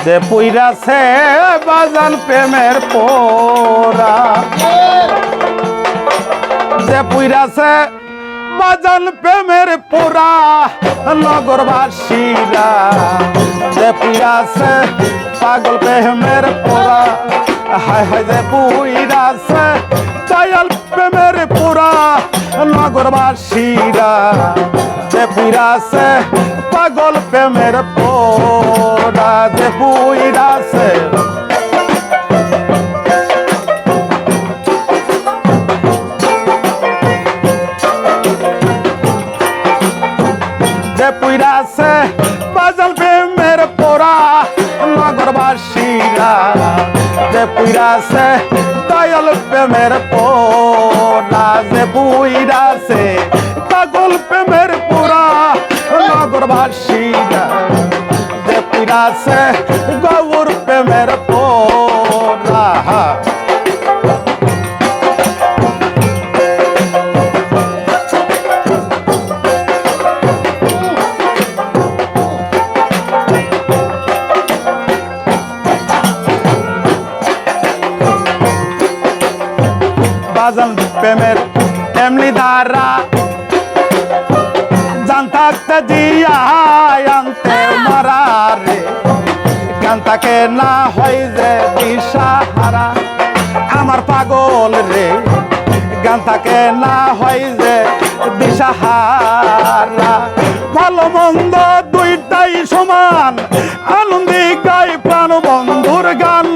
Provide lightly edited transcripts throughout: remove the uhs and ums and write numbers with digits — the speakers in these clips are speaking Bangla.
যে পুইরাছে বাজান প্রেমের পোরা যে পুইরাছে বাজান প্রেমের পোরা নগরবাসীরা যে পুইরাছে পাগল প্রেমের পোরা হায় হায় যে পুইরাছে দয়াল প্রেমের পোরা নগরবাসীরা যে পুইরাছে পাগল প্রেমের পোরা যে পুইরাছে যে পুইরাছে বাজাল প্রেমের পোরা নগরবাসীরা যে পুইরাছে দয়াল প্রেমের পোরা যে পুইরাছে পাগল প্রেমের পোরা নগরবাসীরা যে পুইরাছে গৌর প্রেমের পোরা বাজান প্রেমের এমনি দ্বারা জান থাকতে দিয়া আনতে মারা রে গান তাকে না হয় যে দিশাহারা আমার পাগল রে গান তাকে না হয় যে দিশাহারা ভালো মন্দ দুইটাই সমান আনন্দে গাই প্রাণ বন্ধুর গান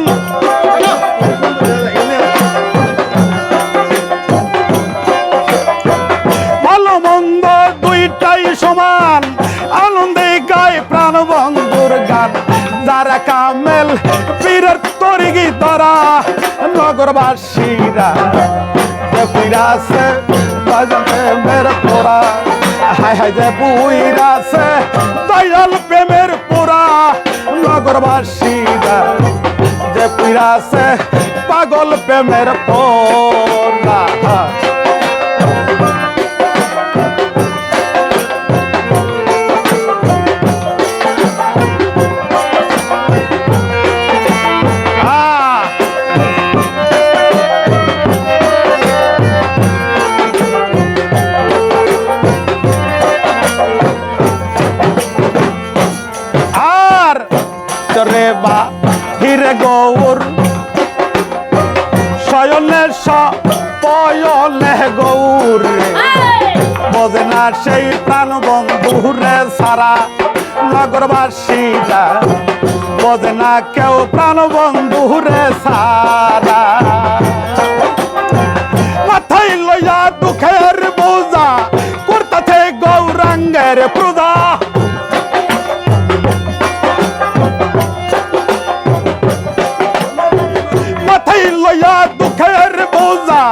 সমান আনন্দে গায় প্রাণ বন্ধুর গান যারা কামেল পীরের তরিগি তারা নগরবাসীরা যে পুইরাছে বাজান প্রেমের পোরা হায় হায় যে পুইরাছে দয়াল প্রেমের পোরা নগরবাসীরা যে পুইরাছে পাগল প্রেমের পোরা রে বা হিরে গৌর শয়নে পয়নে গৌর বোঝে না সেই প্রাণ বন্ধুরে সারা নগরবাসীরা বোঝে না কেউ প্রাণ বন্ধুরে সারা মাথায় লইয়া দুঃখের বোঝা করতে গৌরাঙ্গের প্রজা লইয়া দুঃখের বোঝা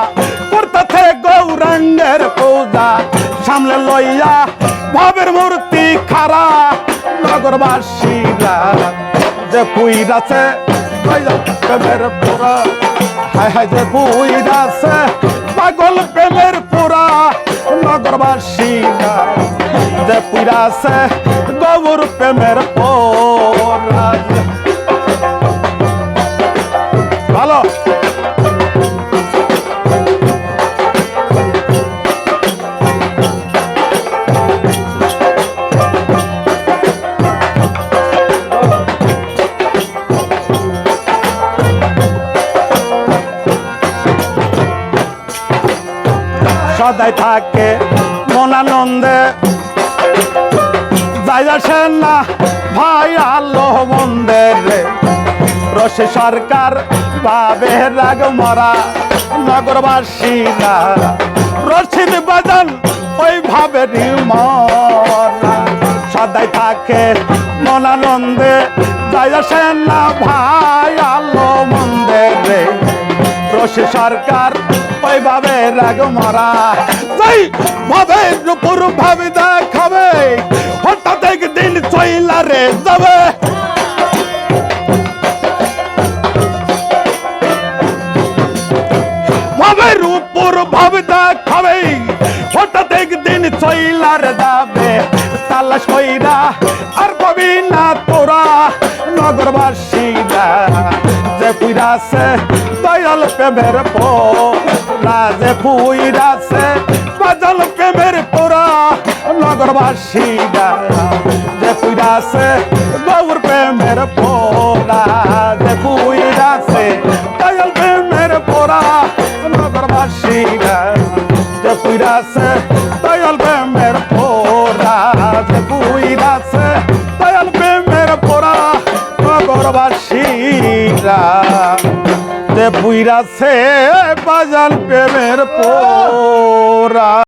করতে গৌরাঙ্গের পূজা সামনে লইয়া ভাবের মূর্তি খারা নগরবাসীরা যে পুইরাছে প্রেমের পোরা হায় হায় যে পুইরাছে পাগল প্রেমের পোরা নগরবাসীরা যে পুইরাছে গৌর প্রেমের পোরা ভালো সদাই থাকে মনানন্দে যাই আসেন না ভাই আলো মন্দিরে রশি সরকার ভাবে রাগ মরা নগরবাসীরা রশিদ বাজান ওই ভাবে মরা সদাই থাকে মনানন্দে যাই আসেন না ভাই আলো মন্দিরে রশি সরকার ওইভাবে রাগ মরা যাই ভাবে রূপুর ভাবি দেখাবে হঠাৎ একদিন চইলা রে যাবে ভাবে রূপুর ভাবি দেখাবে হঠাৎ একদিন চইলা রে যাবে তালাশ কইরা আর পাবি না তোরা নগরবাসীরা যে পুইরাছে দয়াল প্রেমের পোরা যে পুইরাছে বাজাল প্রেমের পোরা নগরবাসীরা যে পুইরাছে গৌর প্রেমের পোরা যে পুইরাছে দয়াল প্রেমের পোরা নগরবাসীরা যে পুইরাছে দয়াল প্রেমের পোরা যে পুইরাছে দয়াল প্রেমের পোরা নগরবাসীরা যে পুইরাছে বাজাল প্রেমের পোরা।